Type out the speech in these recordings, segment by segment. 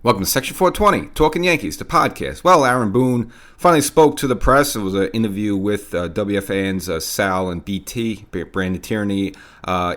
Welcome to Section 420, Talkin Yankees, the podcast. Well, Aaron Boone finally spoke to the press. It was an interview with WFAN's Sal and BT, Brandon Tierney,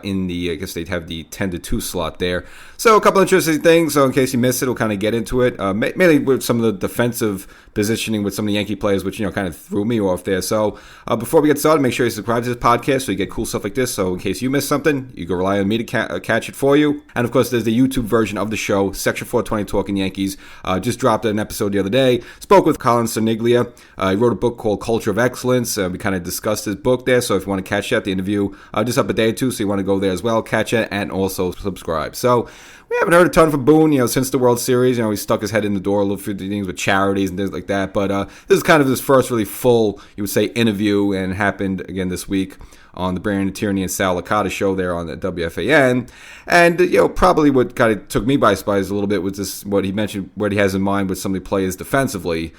in the, I guess they'd have the 10 to 2 slot there. So a couple interesting things. So in case you missed it, we'll kind of get into it. Mainly with some of the defensive positioning with some of the Yankee players, which, kind of threw me off there. So before we get started, make sure you subscribe to this podcast so you get cool stuff like this. So in case you missed something, you can rely on me to catch it for you. And of course, there's the YouTube version of the show, Section 420 Talkin Yankees. Just dropped an episode the other day. Spoke with Colin Cerniglia. He wrote a book called Culture of Excellence. We kind of discussed his book there. So if you want to catch that, the interview just up a day or two, so you want to go there as well, catch it, and also subscribe. So we haven't heard a ton from Boone, since the World Series. He stuck his head in the door a little few things with charities and things like that. But this is kind of his first really full, you would say, interview, and happened again this week on the Brandon Tierney and Sal Licata show there on the WFAN. And, probably what kind of took me by surprise a little bit was this, what he mentioned, what he has in mind with some of the players defensively.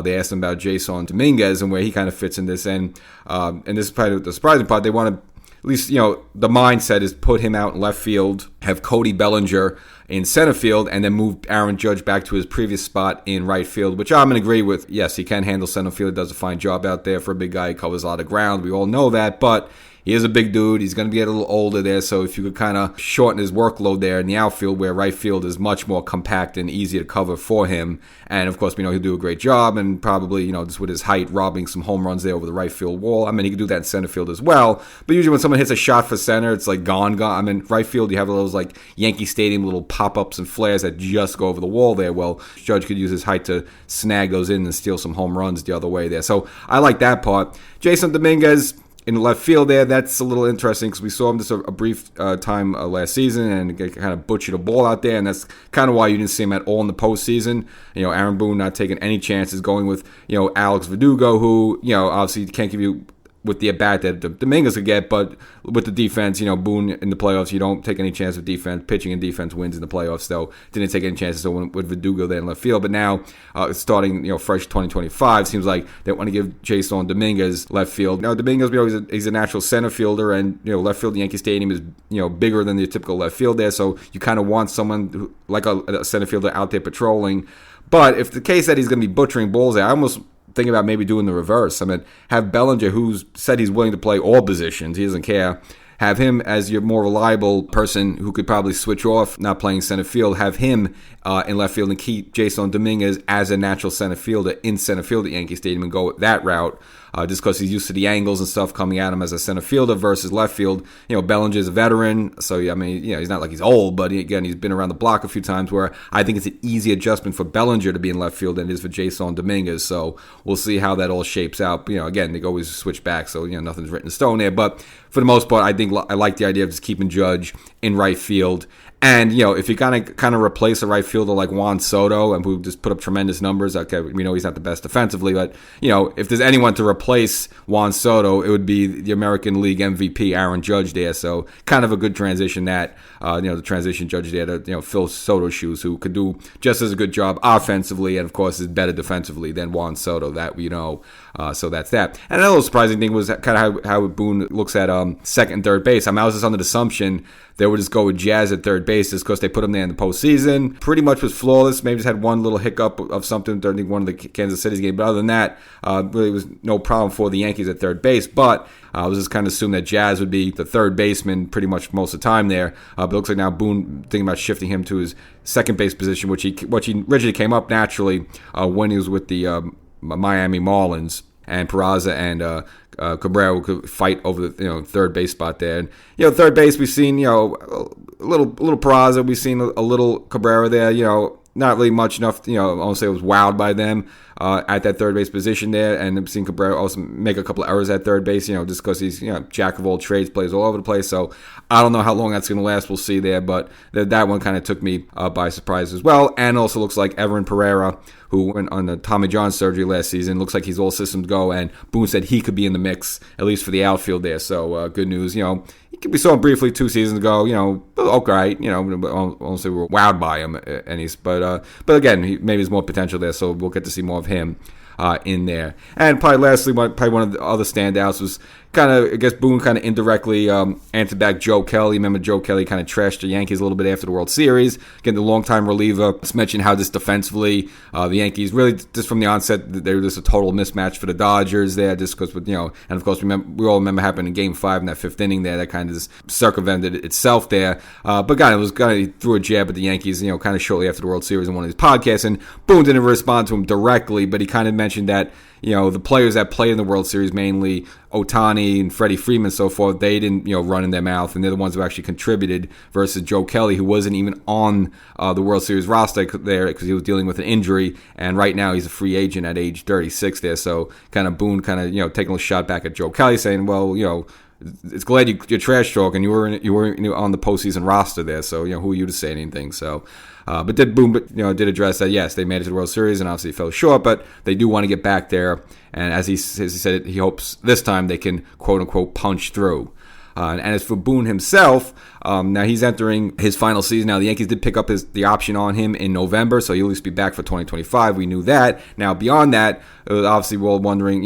They asked him about Jason Dominguez and where he kind of fits in this. And this is probably the surprising part. They want to, at least, the mindset is put him out in left field, have Cody Bellinger in center field, and then move Aaron Judge back to his previous spot in right field, which I'm going to agree with. Yes, he can handle center field. He does a fine job out there for a big guy. He covers a lot of ground. We all know that, but he is a big dude. He's going to get a little older there, so if you could kind of shorten his workload there in the outfield, where right field is much more compact and easy to cover for him. And, of course, we know he'll do a great job, and probably, just with his height, robbing some home runs there over the right field wall. I mean, he can do that in center field as well, but usually when someone hits a shot for center, it's like gone. I mean, right field, you have those like Yankee Stadium little pop-ups and flares that just go over the wall there. Well, Judge could use his height to snag those in and steal some home runs the other way there. So I like that part. Jason Dominguez in the left field there, that's a little interesting because we saw him just a brief time last season and kind of butchered a ball out there, and that's kind of why you didn't see him at all in the postseason. Aaron Boone not taking any chances, going with, Alex Verdugo, who, obviously can't give you with the at-bat that Dominguez could get, but with the defense, Boone in the playoffs, you don't take any chance with defense. Pitching and defense wins in the playoffs, so didn't take any chances with Verdugo there in left field. But now, starting, fresh 2025, seems like they want to give Jason Dominguez left field. Now, Dominguez, he's a natural center fielder, and, left field at Yankee Stadium is, bigger than the typical left field there, so you kind of want someone who, like a center fielder out there patrolling. But if the case that he's going to be butchering balls there, I almost think about maybe doing the reverse. I mean, have Bellinger, who's said he's willing to play all positions, he doesn't care, have him as your more reliable person who could probably switch off not playing center field, have him in left field and keep Jason Dominguez as a natural center fielder in center field at Yankee Stadium and go that route. Just because he's used to the angles and stuff coming at him as a center fielder versus left field. Bellinger's a veteran, so he's not like he's old, but he's been around the block a few times, where I think it's an easy adjustment for Bellinger to be in left field than it is for Jason Dominguez. So we'll see how that all shapes out. Again, they always switch back, so nothing's written in stone there. But for the most part, I like the idea of just keeping Judge in right field. And, if you kind of replace a right fielder like Juan Soto, and who just put up tremendous numbers, okay, we know he's not the best defensively, but, if there's anyone to replace Juan Soto, it would be the American League MVP, Aaron Judge there. So kind of a good transition that, the transition Judge there to, fill Soto's shoes, who could do just as a good job offensively and, of course, is better defensively than Juan Soto, that we know. So that's that. And another surprising thing was kind of how Boone looks at second and third base. I was just under the assumption they would just go with Jazz at third base just because they put him there in the postseason. Pretty much was flawless. Maybe just had one little hiccup of something during one of the Kansas City's games. But other than that, really was no problem for the Yankees at third base. But I was just kind of assuming that Jazz would be the third baseman pretty much most of the time there. But it looks like now Boone thinking about shifting him to his second base position, which he originally came up naturally when he was with the Miami Marlins. And Peraza and Cabrera could fight over the third base spot there. And third base we've seen a little Peraza, we've seen a little Cabrera there. Not really much enough. I won't say I was wowed by them at that third base position there. And I've seen Cabrera also make a couple of errors at third base. Just because he's jack of all trades, plays all over the place. So I don't know how long that's going to last. We'll see there. But that one kind of took me by surprise as well. And also looks like Everin Pereira, who went on the Tommy John surgery last season, looks like he's all systems go, and Boone said he could be in the mix, at least for the outfield there, so good news. We saw him briefly 2 seasons ago, okay, I won't say we were wowed by him, but again, maybe there's more potential there, so we'll get to see more of him in there. And probably lastly, one of the other standouts was kind of, I guess Boone kind of indirectly answered back Joe Kelly. Remember Joe Kelly kind of trashed the Yankees a little bit after the World Series. Again, the longtime reliever just mentioned how this defensively, the Yankees really just from the onset, they were just a total mismatch for the Dodgers there, just because, and of course we all remember happening in Game 5 in that 5th inning there, that kind of just circumvented itself there. But God, it was kind of threw a jab at the Yankees, kind of shortly after the World Series in one of his podcasts, and Boone didn't respond to him directly, but he kind of mentioned that the players that played in the World Series, mainly Ohtani and Freddie Freeman and so forth, they didn't, run in their mouth, and they're the ones who actually contributed versus Joe Kelly, who wasn't even on the World Series roster there because he was dealing with an injury, and right now he's a free agent at age 36 there, so kind of Boone kind of, taking a shot back at Joe Kelly, saying, well, it's glad you're trash talking. You were on the postseason roster there, so who are you to say anything? So, but Boone did address that. Yes, they made it to the World Series and obviously fell short, but they do want to get back there. And as he said, he hopes this time they can quote unquote punch through. And as for Boone himself, now he's entering his final season. Now the Yankees did pick up the option on him in November, so he'll at least be back for 2025. We knew that. Now beyond that, obviously we're all wondering.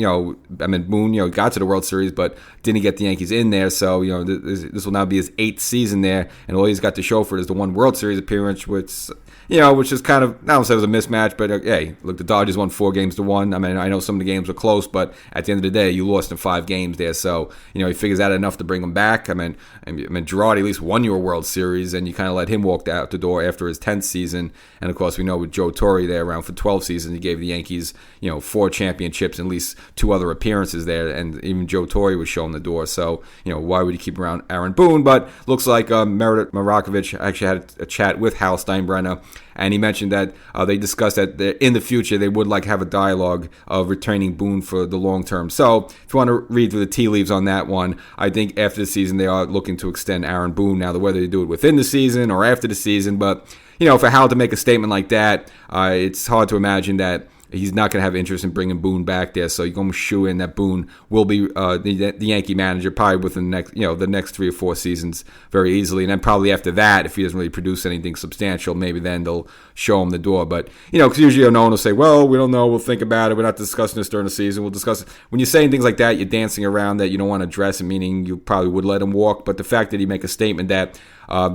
Boone, got to the World Series, but didn't get the Yankees in there. So this will now be his 8th season there, and all he's got to show for it is the one World Series appearance, which is kind of, I don't say it was a mismatch, but hey, look, the Dodgers won 4-1. I mean, I know some of the games were close, but at the end of the day, you lost in 5 games there. So, he figures out enough to bring them back. I mean, Girardi at least won your World Series, and you kind of let him walk out the door after his 10th season. And of course, we know with Joe Torre there around for 12 seasons, he gave the Yankees, 4 championships and at least 2 other appearances there. And even Joe Torre was shown the door. So, why would you keep around Aaron Boone? But looks like Meredith Marakovich actually had a chat with Hal Steinbrenner, and he mentioned that they discussed that in the future they would like have a dialogue of returning Boone for the long term. So if you want to read through the tea leaves on that one, I think after the season they are looking to extend Aaron Boone. Now, whether they do it within the season or after the season, but for Hal to make a statement like that, it's hard to imagine that he's not going to have interest in bringing Boone back there. So you can almost shoe in that Boone will be the Yankee manager probably within the next 3 or 4 seasons very easily. And then probably after that, if he doesn't really produce anything substantial, maybe then they'll show him the door. But, because usually no one will say, well, we don't know, we'll think about it. We're not discussing this during the season. We'll discuss it. When you're saying things like that, you're dancing around that you don't want to address it, meaning you probably would let him walk. But the fact that he make a statement that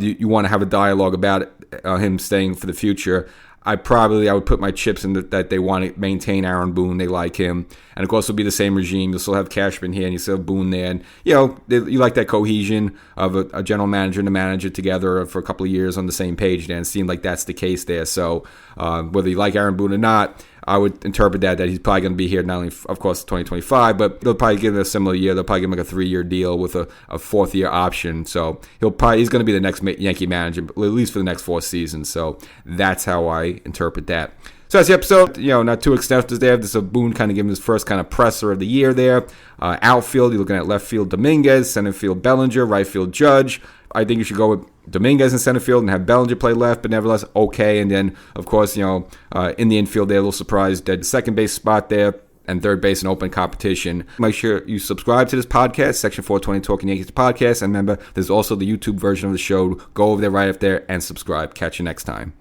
you want to have a dialogue about him staying for the future, I would put my chips in that they want to maintain Aaron Boone. They like him. And, of course, it'll be the same regime. You'll still have Cashman here and you still have Boone there. And, you like that cohesion of a general manager and a manager together for a couple of years on the same page there. And it seemed like that's the case there. So whether you like Aaron Boone or not, I would interpret that he's probably going to be here not only, of course, 2025, but they'll probably give him a similar year. They'll probably give him like a 3-year deal with a 4th-year option. So he's going to be the next Yankee manager, at least for the next 4 seasons. So that's how I interpret that. So that's the episode. Not too extensive there. This is Boone kind of giving his first kind of presser of the year there. Outfield, you're looking at left field Dominguez, center field Bellinger, right field Judge. I think you should go with Dominguez in center field and have Bellinger play left, but nevertheless, okay. And then, of course, in the infield, they're a little surprised. Dead second base spot there, and third base in open competition. Make sure you subscribe to this podcast, Section 420 Talkin Yankees podcast. And remember, there's also the YouTube version of the show. Go over there right up there and subscribe. Catch you next time.